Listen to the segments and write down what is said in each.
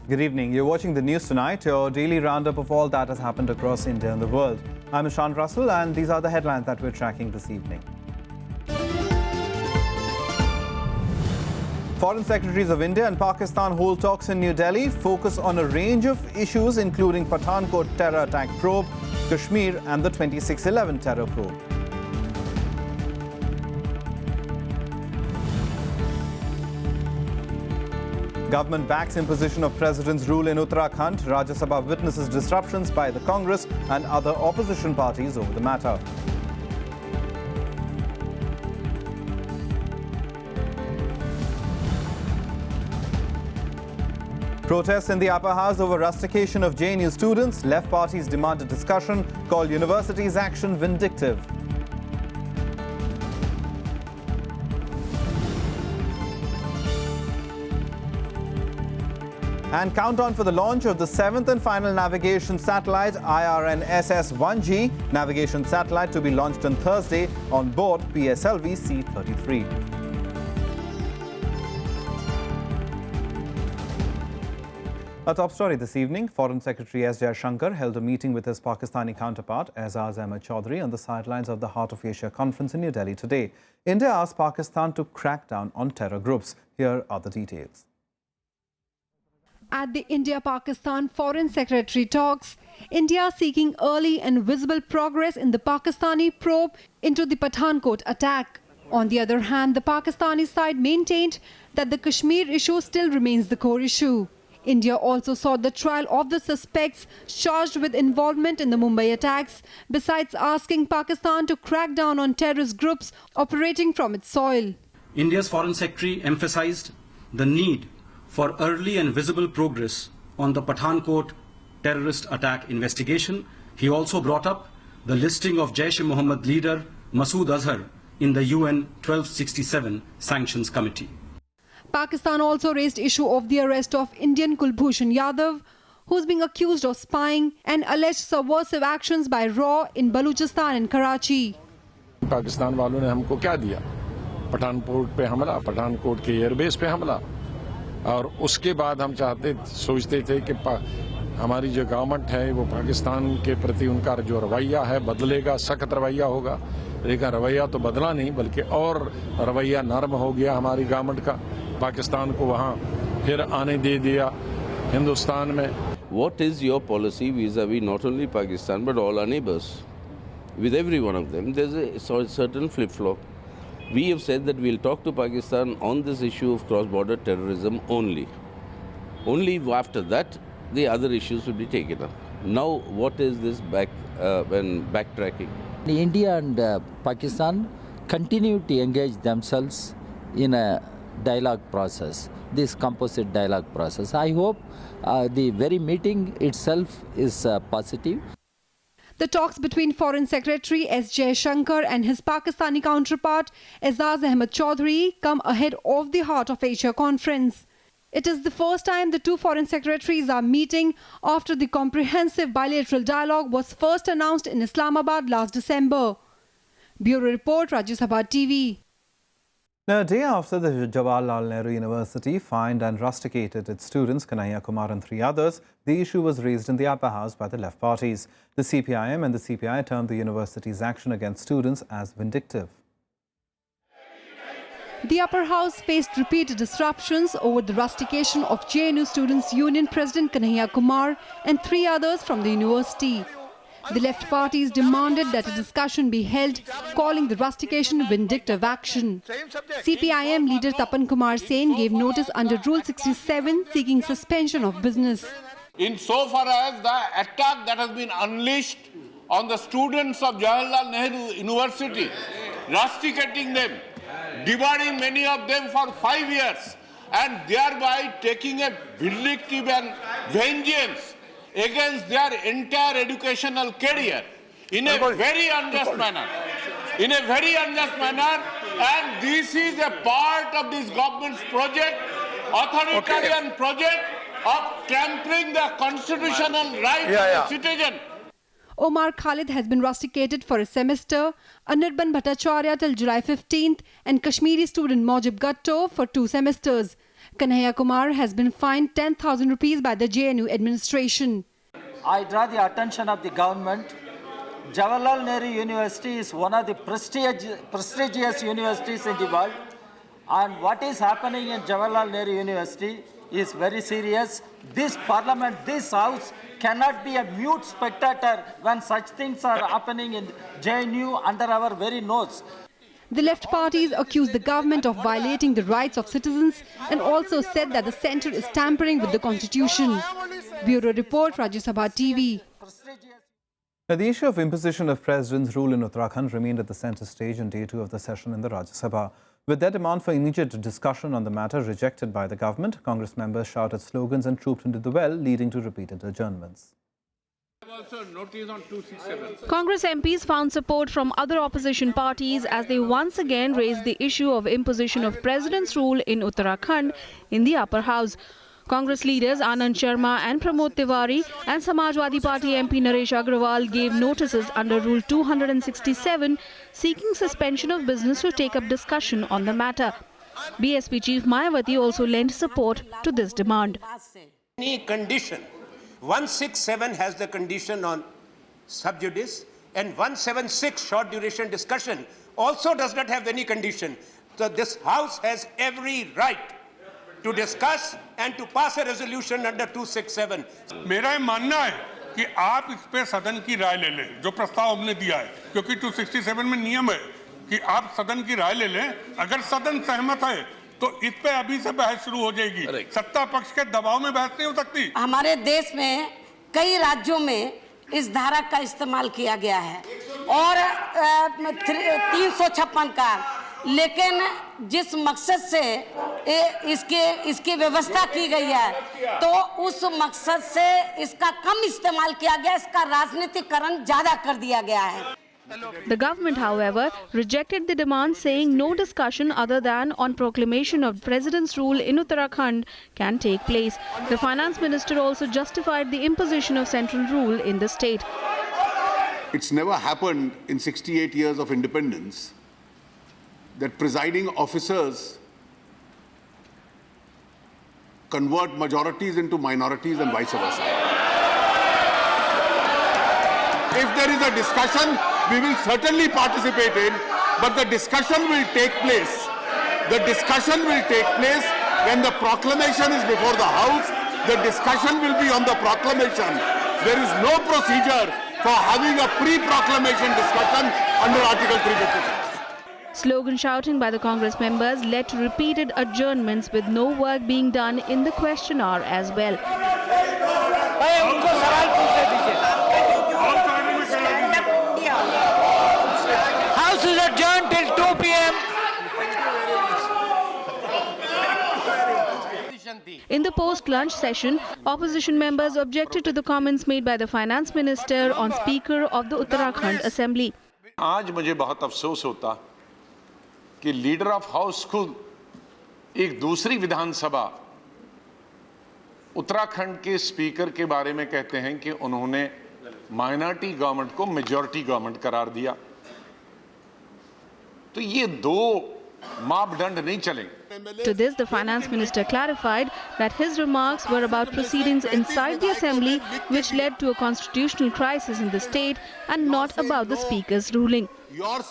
Good evening. You're watching the news tonight, your daily roundup of all that has happened across India and the world. I'm Ishan Russell, and these are the headlines that we're tracking this evening. Foreign Secretaries of India and Pakistan hold talks in New Delhi, focus on a range of issues including Pathankot terror attack probe, Kashmir and the 2611 terror probe. Government backs imposition of President's rule in Uttarakhand. Rajya Sabha witnesses disruptions by the Congress and other opposition parties over the matter. Protests in the upper house over rustication of JNU students. Left parties demand a discussion, call university's action vindictive. And countdown for the launch of the 7th and final navigation satellite, IRNSS-1G, navigation satellite to be launched on Thursday on board PSLV C-33. A top story this evening, Foreign Secretary S. Jaishankar held a meeting with his Pakistani counterpart, Aizaz Ahmed Chaudhry, on the sidelines of the Heart of Asia conference in New Delhi today. India asked Pakistan to crack down on terror groups. Here are the details. At the India-Pakistan Foreign Secretary talks, India seeking early and visible progress in the Pakistani probe into the Pathankot attack. On the other hand, the Pakistani side maintained that the Kashmir issue still remains the core issue. India also sought the trial of the suspects charged with involvement in the Mumbai attacks, besides asking Pakistan to crack down on terrorist groups operating from its soil. India's Foreign Secretary emphasized the need for early and visible progress on the Pathankot terrorist attack investigation. He also brought up the listing of Jaish-e-Mohammed leader Masood Azhar in the UN 1267 Sanctions Committee. Pakistan also raised issue of the arrest of Indian Kulbhushan Yadav, who's being accused of spying and alleged subversive actions by RAW in Baluchistan and Karachi. Pakistan वालों ने हमको क्या दिया? पठानकोट पे हमला, पठानकोट के airbase पे हमला, और उसके बाद हम सोचते थे कि हमारी जो गवर्नमेंट है वो पाकिस्तान के प्रति उनका जो रवैया है बदलेगा, सख्त रवैया होगा, लेकिन रवैया तो बदला नहीं बल्कि और रवैया नरम हो गया हमारी गवर्नमेंट का, पाकिस्तान को वहाँ फिर आने दे दिया हिंदुस्तान में. What is your policy vis-a-vis not only Pakistan but all our neighbors? With every one of them, there's a certain flip-flop. We have said that we'll talk to Pakistan on this issue of cross-border terrorism only. Only after that, the other issues will be taken up. Now, what is this backtracking? India and Pakistan continue to engage themselves in a dialogue process, this composite dialogue process. I hope the very meeting itself is positive. The talks between Foreign Secretary S. Jaishankar and his Pakistani counterpart Aizaz Ahmed Chaudhry come ahead of the Heart of Asia conference. It is the first time the two foreign secretaries are meeting after the comprehensive bilateral dialogue was first announced in Islamabad last December. Bureau Report, Rajya Sabha TV. Now, a day after the Jawaharlal Nehru University fined and rusticated its students, Kanhaiya Kumar and 3 others, the issue was raised in the upper house by the left parties. The CPIM and the CPI termed the university's action against students as vindictive. The upper house faced repeated disruptions over the rustication of JNU Students' Union President Kanhaiya Kumar and 3 others from the university. The left parties demanded that a discussion be held, calling the rustication vindictive action. CPIM leader Tapan Kumar Sen gave notice under Rule 67 seeking suspension of business. Insofar as the attack that has been unleashed on the students of Jawaharlal Nehru University, rusticating them, debarring many of them for 5 years, and thereby taking a vindictive and vengeance against their entire educational career in a very unjust manner. And this is a part of this government's project, authoritarian project of trampling the constitutional rights of the citizen. Omar Khalid has been rusticated for a semester, Anirban Bhattacharya till July 15th, and Kashmiri student Mojib Gatto for 2 semesters. Kanhaiya Kumar has been fined 10,000 rupees by the JNU administration. I draw the attention of the government. Jawaharlal Nehru University is one of the prestigious universities in the world. And what is happening in Jawaharlal Nehru University is very serious. This parliament, this house cannot be a mute spectator when such things are happening in JNU under our very nose. The left parties accused the government of violating the rights of citizens and also said that the centre is tampering with the constitution. Bureau Report, Rajya Sabha TV. Now, the issue of imposition of President's rule in Uttarakhand remained at the centre stage on day 2 of the session in the Rajya Sabha. With their demand for immediate discussion on the matter rejected by the government, Congress members shouted slogans and trooped into the well, leading to repeated adjournments. Congress MPs found support from other opposition parties as they once again raised the issue of imposition of President's rule in Uttarakhand in the upper house. Congress leaders Anand Sharma and Pramod Tiwari and Samajwadi Party MP Naresh Agrawal gave notices under Rule 267 seeking suspension of business to take up discussion on the matter. BSP Chief Mayawati also lent support to this demand. Any condition, 167 has the condition on sub judice and 176 short duration discussion also does not have any condition. So this House has every right to discuss and to pass a resolution under 267. मेरा ये मानना है कि आप इस पे सदन की राय ले लें जो प्रस्ताव हमने दिया है क्योंकि 267 में नियम है कि आप सदन की राय ले लें अगर सदन सहमत है तो इस पे अभी से बहस शुरू हो जाएगी सत्ता पक्ष के दबाव में बहस नहीं हो सकती। हमारे देश में कई राज्यों में इस धारा का इस्तेमाल किया गया है और 356 का, लेकिन जिस मकसद से इसकी व्यवस्था की गई है तो उस मकसद से इसका कम इस्तेमाल किया गया, इसका राजनीतिकरण ज्यादा कर दिया गया है। The government, however, rejected the demand, saying no discussion other than on proclamation of President's rule in Uttarakhand can take place. The finance minister also justified the imposition of central rule in the state. It's never happened in 68 years of independence that presiding officers convert majorities into minorities and vice versa. If there is a discussion, we will certainly participate in, but the discussion will take place. The discussion will take place when the proclamation is before the House. The discussion will be on the proclamation. There is no procedure for having a pre-proclamation discussion under Article 356. Slogan shouting by the Congress members led to repeated adjournments with no work being done in the question hour as well. House is adjourned till 2 p.m. In the post-lunch session, opposition members objected to the comments made by the finance minister on Speaker of the Uttarakhand Assembly. आज मुझे बहुत अफसोस होता कि leader of house खुद एक दूसरी विधानसभा उत्तराखंड के स्पीकर के बारे में कहते हैं कि उन्होंने माइनॉरिटी गवर्नमेंट को मेजॉरिटी गवर्नमेंट करार दिया। तो ये दो मापदंड नहीं चलेंगे। To this, the finance minister clarified that his remarks were about proceedings inside the assembly which led to a constitutional crisis in the state and not about the speaker's ruling.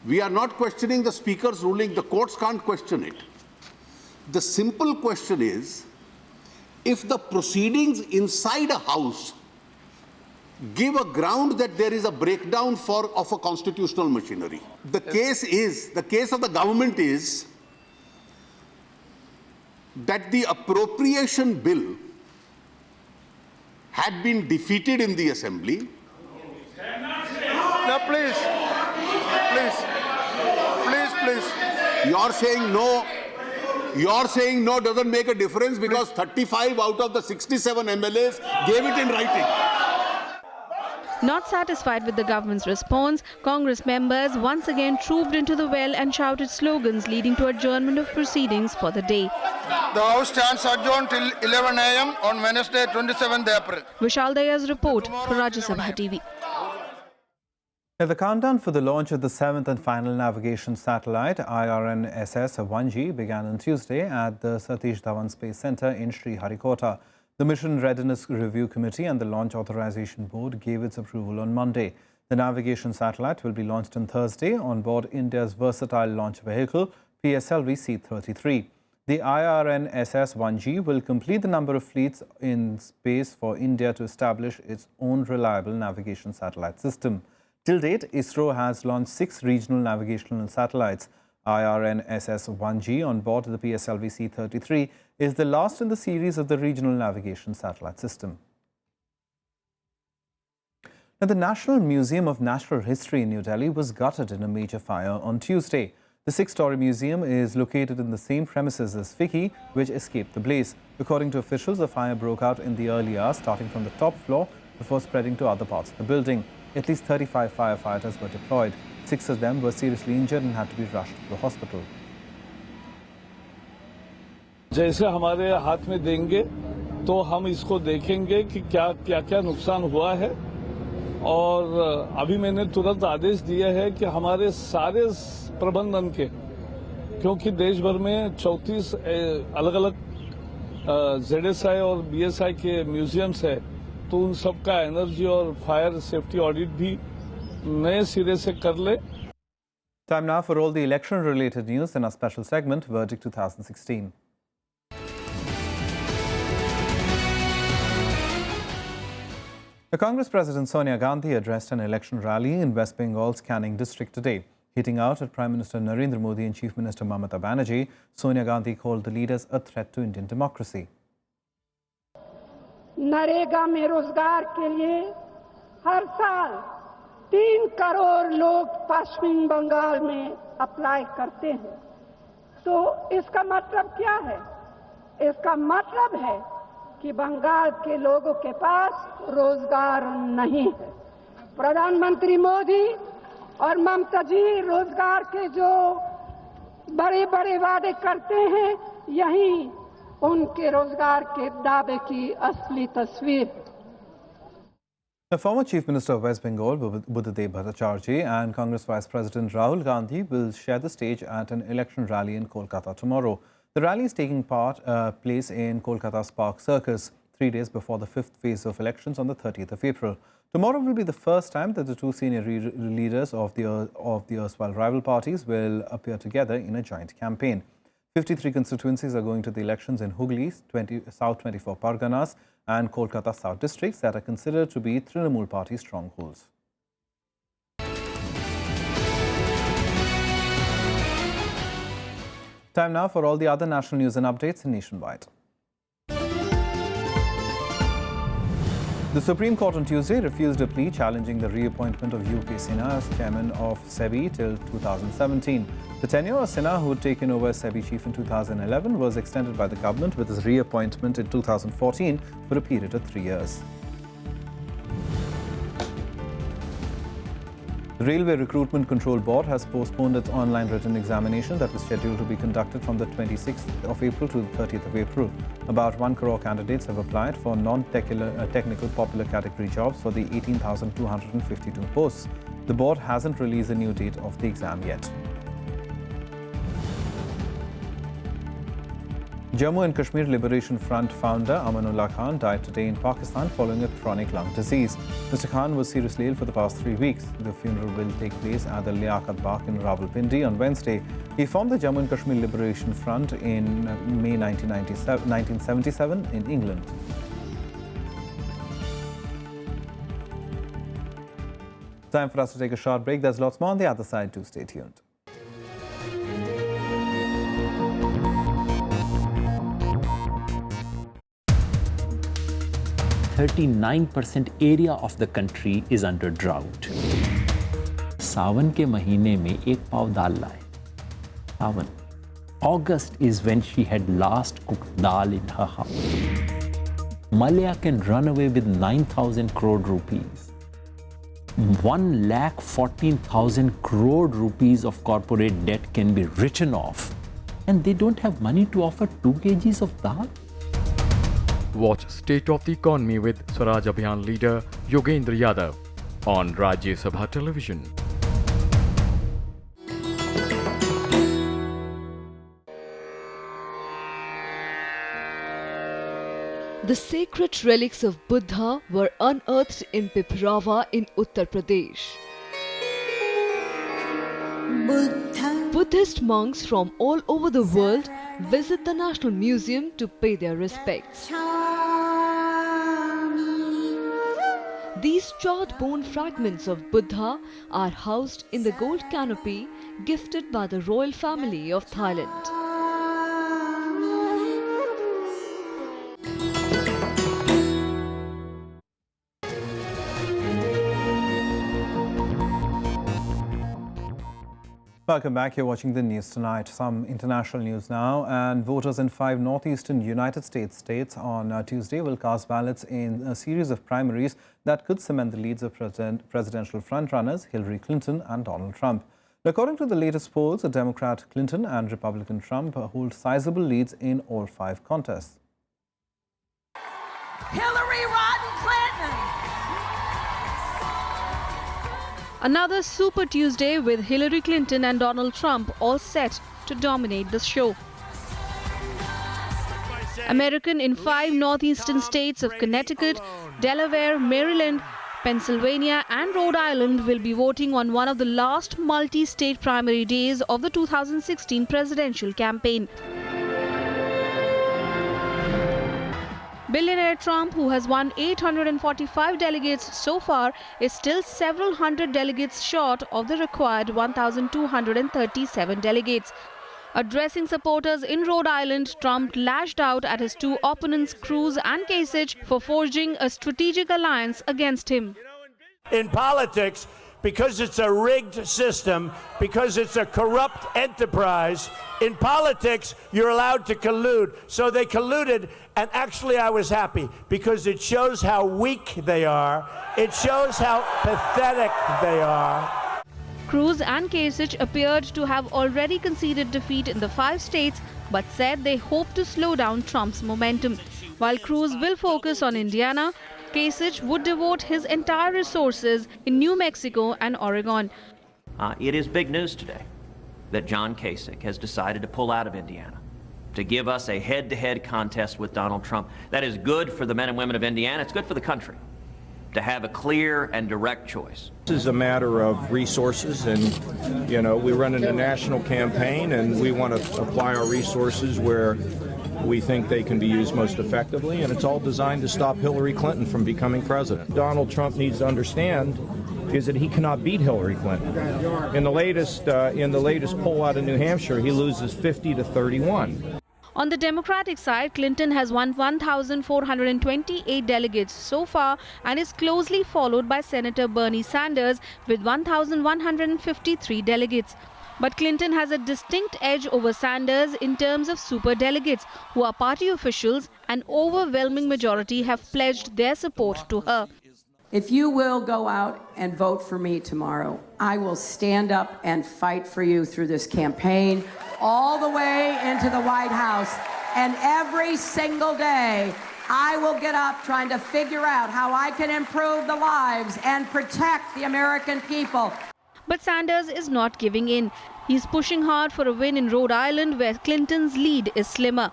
We are not questioning the speaker's ruling. The courts can't question it. The simple question is, if the proceedings inside a house give a ground that there is a breakdown of a constitutional machinery. The case of the government is that the appropriation bill had been defeated in the assembly. No, please. You're saying no doesn't make a difference because 35 out of the 67 MLAs gave it in writing. Not satisfied with the government's response, Congress members once again trooped into the well and shouted slogans leading to adjournment of proceedings for the day. The House stands adjourned till 11 a.m. on Wednesday, 27th April. Vishal Daya's report for Rajya Sabha TV. Now, the countdown for the launch of the 7th and final navigation satellite, IRNSS-1G, began on Tuesday at the Satish Dhawan Space Centre in Sriharikota. The Mission Readiness Review Committee and the Launch Authorization Board gave its approval on Monday. The navigation satellite will be launched on Thursday on board India's versatile launch vehicle, PSLV C-33. The IRNSS-1G will complete the number of fleets in space for India to establish its own reliable navigation satellite system. Till date, ISRO has launched 6 regional navigational satellites. IRNSS-1G on board the PSLV C-33 is the last in the series of the regional navigation satellite system. Now, the National Museum of Natural History in New Delhi was gutted in a major fire on Tuesday. The 6-story museum is located in the same premises as FICCI, which escaped the blaze. According to officials, the fire broke out in the early hours, starting from the top floor before spreading to other parts of the building. At least 35 firefighters were deployed. 6 of them were seriously injured and had to be rushed to the hospital. जैसे हमारे हाथ में देंगे तो हम इसको देखेंगे कि क्या नुकसान हुआ है और अभी मैंने तुरंत आदेश दिया है कि हमारे सारे प्रबंधन के, क्योंकि देश भर में 34 अलग-अलग ZSI और BSI के म्यूजियम्स है, तो उन सब का एनर्जी और फायर सेफ्टी ऑडिट भी नए सिरे से कर ले. Time now for all the election-related news in our special segment, Verdict 2016. The Congress President Sonia Gandhi addressed an election rally in West Bengal's Canning district today. Hitting out at Prime Minister Narendra Modi and Chief Minister Mamata Banerjee, Sonia Gandhi called the leaders a threat to Indian democracy. NREGA में रोजगार के लिए हर साल 3 करोड़ लोग पश्चिम बंगाल में apply करते हैं, तो इसका मतलब क्या है? इसका मतलब है कि बंगाल के लोगों के पास रोजगार नहीं है. प्रधानमंत्री मोदी और ममता जी रोजगार के जो बड़े-बड़े वादे करते हैं, यही उनके रोजगार के दावे की असली तस्वीर. The former Chief Minister of West Bengal, Buddhadev Bhattacharjee, and Congress Vice President Rahul Gandhi will share the stage at an election rally in Kolkata tomorrow. The rally is taking place in Kolkata's Park Circus, 3 days before the 5th phase of elections on the 30th of April. Tomorrow will be the first time that the 2 senior leaders of the erstwhile rival parties will appear together in a joint campaign. 53 constituencies are going to the elections in Hooghly, South 24 Parganas and Kolkata South districts that are considered to be Trinamool party strongholds. Time now for all the other national news and updates nationwide. The Supreme Court on Tuesday refused a plea challenging the reappointment of UK Sinha as chairman of SEBI till 2017. The tenure of Sinha, who had taken over as SEBI chief in 2011, was extended by the government with his reappointment in 2014 for a period of 3 years. The Railway Recruitment Control Board has postponed its online written examination that was scheduled to be conducted from the 26th of April to the 30th of April. About 1 crore candidates have applied for non-technical popular category jobs for the 18,252 posts. The board hasn't released a new date of the exam yet. Jammu and Kashmir Liberation Front founder Amanullah Khan died today in Pakistan following a chronic lung disease. Mr. Khan was seriously ill for the past 3 weeks. The funeral will take place at the Liaquat Bagh in Rawalpindi on Wednesday. He formed the Jammu and Kashmir Liberation Front in May 1977 in England. Time for us to take a short break. There's lots more on the other side too. Stay tuned. %39% area of the country is under drought. सावन के महीने में एक पाव दाल लाए. सावन. August is when she had last cooked dal in her house. Malaya can run away with 9,000 crore rupees. 1,14,000 crore rupees of corporate debt can be written off, and they don't have money to offer 2 kgs of dal. Watch State of the Economy with Swaraj Abhiyan leader Yogendra Yadav. on Rajya Sabha television. The sacred relics of Buddha were unearthed in Piprava in Uttar Pradesh. Buddhist monks from all over the world visit the National Museum to pay their respects. These charred bone fragments of Buddha are housed in the gold canopy gifted by the royal family of Thailand. Welcome back. You're watching the news tonight. Some international news now. And voters in 5 northeastern United States states on Tuesday will cast ballots in a series of primaries that could cement the leads of presidential frontrunners Hillary Clinton and Donald Trump. According to the latest polls, Democrat Clinton and Republican Trump hold sizable leads in all 5 contests. Hillary Rodham Clinton. Another Super Tuesday with Hillary Clinton and Donald Trump all set to dominate the show. American in 5 northeastern states of Connecticut, Delaware, Maryland, Pennsylvania and Rhode Island will be voting on one of the last multi-state primary days of the 2016 presidential campaign. Billionaire Trump, who has won 845 delegates so far, is still several hundred delegates short of the required 1,237 delegates. Addressing supporters in Rhode Island, Trump lashed out at his 2 opponents, Cruz and Kasich, for forging a strategic alliance against him. In politics, because it's a rigged system, because it's a corrupt enterprise, in politics, you're allowed to collude. So they colluded, and actually I was happy because it shows how weak they are. It shows how pathetic they are. Cruz and Kasich appeared to have already conceded defeat in the 5 states, but said they hope to slow down Trump's momentum. While Cruz will focus on Indiana, Kasich would devote his entire resources in New Mexico and Oregon. It is big news today that John Kasich has decided to pull out of Indiana to give us a head-to-head contest with Donald Trump. That is good for the men and women of Indiana. It's good for the country to have a clear and direct choice. This is a matter of resources, and we run a national campaign and we want to apply our resources where we think they can be used most effectively, and it's all designed to stop Hillary Clinton from becoming president. Donald Trump needs to understand is that he cannot beat Hillary Clinton. In the latest poll out of New Hampshire, he loses 50 to 31. On the Democratic side, Clinton has won 1,428 delegates so far and is closely followed by Senator Bernie Sanders with 1,153 delegates. But Clinton has a distinct edge over Sanders in terms of superdelegates, who are party officials. An overwhelming majority have pledged their support to her. If you will go out and vote for me tomorrow, I will stand up and fight for you through this campaign, all the way into the White House. And every single day, I will get up trying to figure out how I can improve the lives and protect the American people. But Sanders is not giving in. He's pushing hard for a win in Rhode Island, where Clinton's lead is slimmer.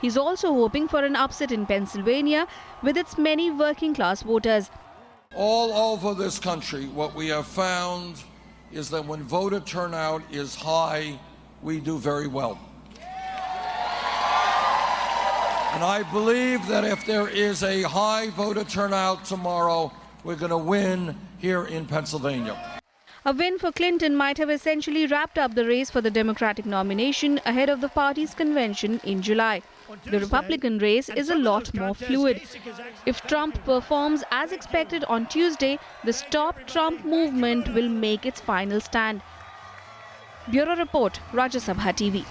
He's also hoping for an upset in Pennsylvania with its many working-class voters. All over this country, what we have found is that when voter turnout is high, we do very well. And I believe that if there is a high voter turnout tomorrow, we're going to win here in Pennsylvania. A win for Clinton might have essentially wrapped up the race for the Democratic nomination ahead of the party's convention in July. The Republican race is a lot more fluid. If Trump performs as expected on Tuesday, the Stop Trump movement will make its final stand. Bureau Report, Rajya Sabha TV.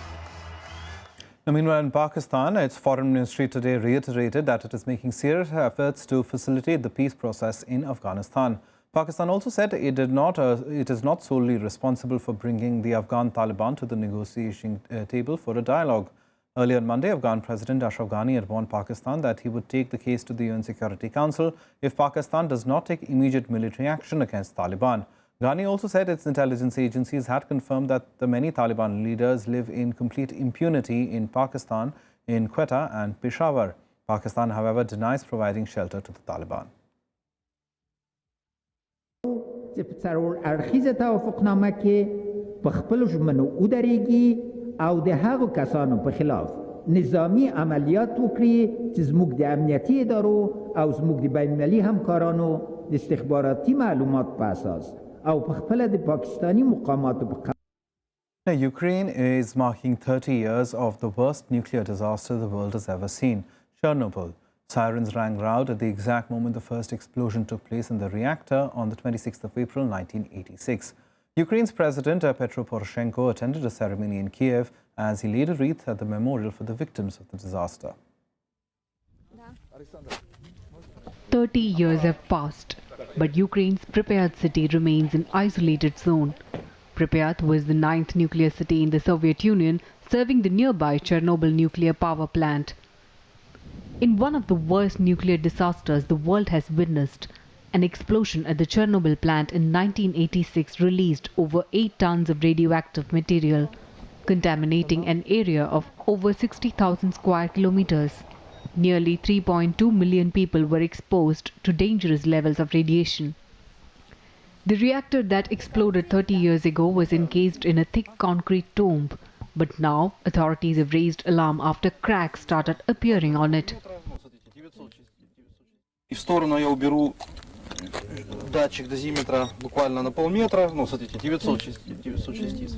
Now, meanwhile, in Pakistan, its foreign ministry today reiterated that it is making serious efforts to facilitate the peace process in Afghanistan. Pakistan also said it is not solely responsible for bringing the Afghan Taliban to the negotiation table for a dialogue. Earlier on Monday, Afghan President Ashraf Ghani had warned Pakistan that he would take the case to the UN Security Council if Pakistan does not take immediate military action against Taliban. Ghani also said its intelligence agencies had confirmed that the many Taliban leaders live in complete impunity in Pakistan, in Quetta and Peshawar. Pakistan, however, denies providing shelter to the Taliban. او د هغو کسانو په خلاف نظامی عملیات وکړي چې زموږ د امنیتي ادارو او زموږ د بین المللي همکارانو د استخباراتي معلومات په اساس او په خپل د پاکستاني مقاماتو په Ukraine is marking 30 years of the worst nuclear disaster the world has ever seen, Chernobyl. Sirens rang loud at the exact moment the first explosion took place in the reactor on the 26th of April 1986. Ukraine's President Petro Poroshenko attended a ceremony in Kiev as he laid a wreath at the memorial for the victims of the disaster. 30 years have passed, but Ukraine's Pripyat city remains an isolated zone. Pripyat was the 9th nuclear city in the Soviet Union, serving the nearby Chernobyl nuclear power plant. In one of the worst nuclear disasters the world has witnessed, an explosion at the Chernobyl plant in 1986 released over 8 tons of radioactive material, contaminating an area of over 60,000 square kilometers. Nearly 3.2 million people were exposed to dangerous levels of radiation. The reactor that exploded 30 years ago was encased in a thick concrete tomb, but now authorities have raised alarm after cracks started appearing on it. Датчик дозиметра буквально на полметра, ну, смотрите, 900 частиц.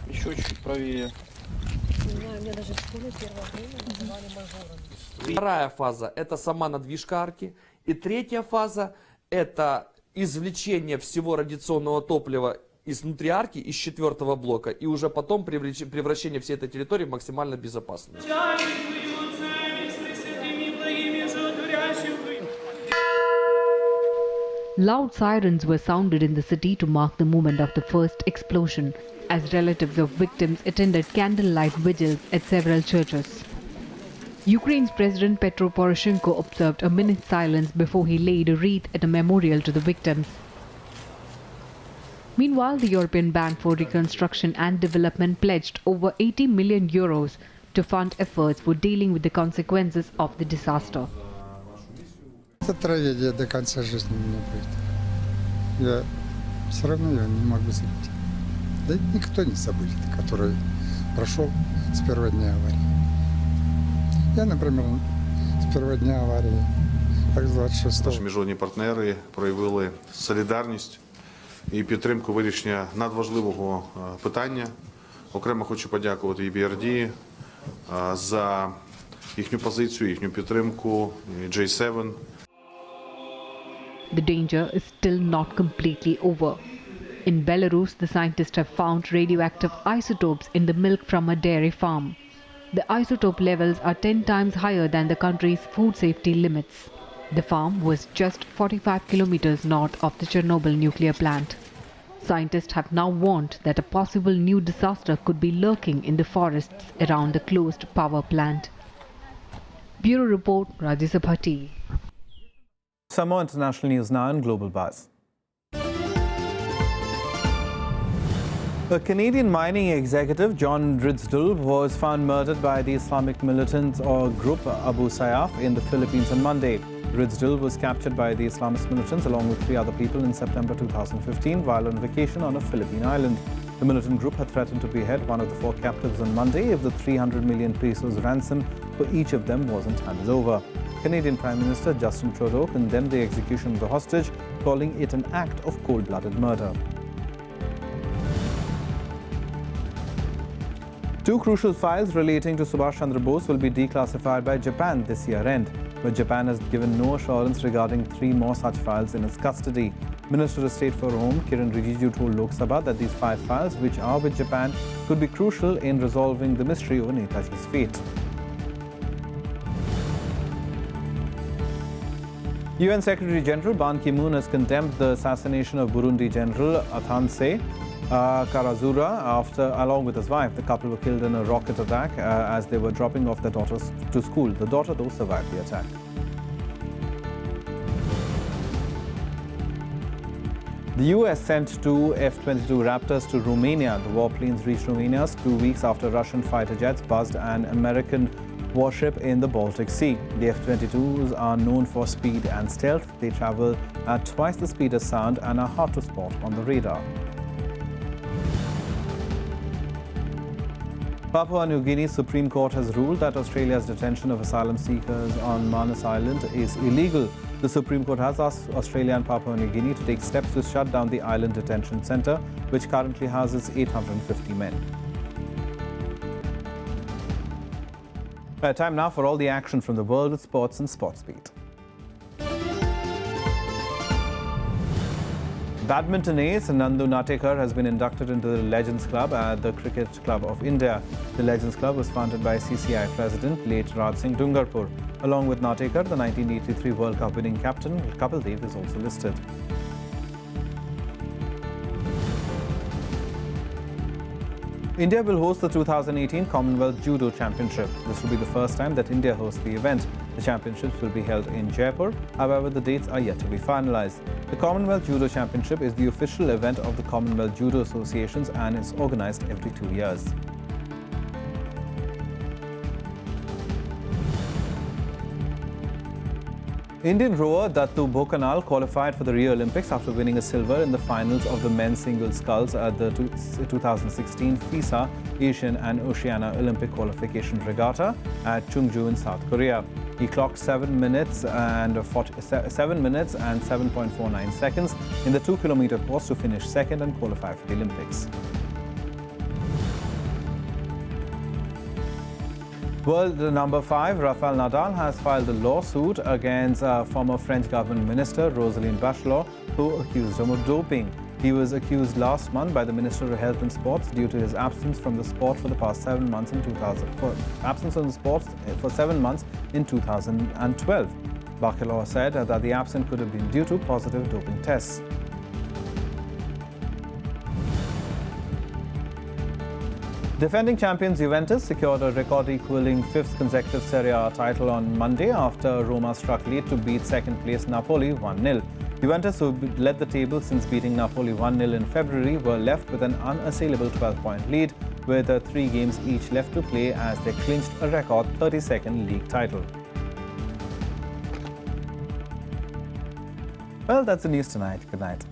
Еще чуть правее. Вторая фаза – это сама надвижка арки. И третья фаза – это извлечение всего радиационного топлива изнутри арки, из 4-го блока. И уже потом превращение всей этой территории в максимально безопасную. Loud sirens were sounded in the city to mark the moment of the first explosion, as relatives of victims attended candlelight vigils at several churches. Ukraine's President Petro Poroshenko observed a minute's silence before he laid a wreath at a memorial to the victims. Meanwhile, the European Bank for Reconstruction and Development pledged over 80 million euros to fund efforts for dealing with the consequences of the disaster. Это трагедия до конца жизни у меня будет. Я все равно ее не могу забыть. Да никто не забудет, который прошел с первого дня аварии. Я, например, с первого дня аварии, так 26-го. Наші міжнародні партнери проявили солідарність і підтримку вирішення надважливого питання. Окремо хочу подякувати EBRD за їхню позицію, їхню підтримку, J7. The danger is still not completely over. In Belarus, the scientists have found radioactive isotopes in the milk from a dairy farm. The isotope levels are 10 times higher than the country's food safety limits. The farm was just 45 kilometers north of the Chernobyl nuclear plant. Scientists have now warned that a possible new disaster could be lurking in the forests around the closed power plant. Bureau Report, Rajya. Some more international news now in Global Buzz. A Canadian mining executive, John Ridsdale, was found murdered by the Islamic militant or group Abu Sayyaf in the Philippines on Monday. Ridsdale was captured by the Islamist militants along with 3 other people in September 2015 while on vacation on a Philippine island. The militant group had threatened to behead one of the 4 captives on Monday if the 300 million pesos ransom for each of them wasn't handed over. Canadian Prime Minister Justin Trudeau condemned the execution of the hostage, calling it an act of cold-blooded murder. 2 crucial files relating to Subhash Chandra Bose will be declassified by Japan this year-end, but Japan has given no assurance regarding 3 more such files in its custody. Minister of State for Home Kiren Rijiju told Lok Sabha that these 5 files, which are with Japan, could be crucial in resolving the mystery over Netaji's fate. UN Secretary General Ban Ki-moon has condemned the assassination of Burundi General Atanse Karazura. Along with his wife, the couple were killed in a rocket attack as they were dropping off their daughters to school. The daughter, though, survived the attack. The US sent two F-22 Raptors to Romania. The warplanes reached Romania 2 weeks after Russian fighter jets buzzed an American warship in the Baltic Sea. The F-22s are known for speed and stealth. They travel at twice the speed of sound and are hard to spot on the radar. Papua New Guinea's Supreme Court has ruled that Australia's detention of asylum seekers on Manus Island is illegal. The Supreme Court has asked Australia and Papua New Guinea to take steps to shut down the island detention centre, which currently houses 850 men. Time now for all the action from the world of sports and SportsBeat. Badminton ace Nandu Natekar has been inducted into the Legends Club at the Cricket Club of India. The Legends Club was founded by CCI President late Raj Singh Dungarpur. Along with Natekar, the 1983 World Cup winning captain Kapil Dev is also listed. India will host the 2018 Commonwealth Judo Championship. This will be the first time that India hosts the event. The championships will be held in Jaipur. However, the dates are yet to be finalized. The Commonwealth Judo Championship is the official event of the Commonwealth Judo Associations and is organized every 2 years. Indian rower Dattu Bhokanal qualified for the Rio Olympics after winning a silver in the finals of the men's single sculls at the 2016 FISA Asian and Oceania Olympic Qualification Regatta at Chungju in South Korea. He clocked 7 minutes and 7.49 seconds in the 2-kilometer course to finish second and qualify for the Olympics. World number 5, Rafael Nadal, has filed a lawsuit against former French government minister Roselyne Bachelot, who accused him of doping. He was accused last month by the Minister of Health and Sports due to his absence from the sport for the past 7 months in 2012. Bachelot said that the absence could have been due to positive doping tests. Defending champions Juventus secured a record-equaling 5th consecutive Serie A title on Monday after Roma struck late to beat second-place Napoli 1-0. Juventus, who led the table since beating Napoli 1-0 in February, were left with an unassailable 12-point lead with 3 games each left to play as they clinched a record 32nd league title. Well, that's the news tonight. Good night.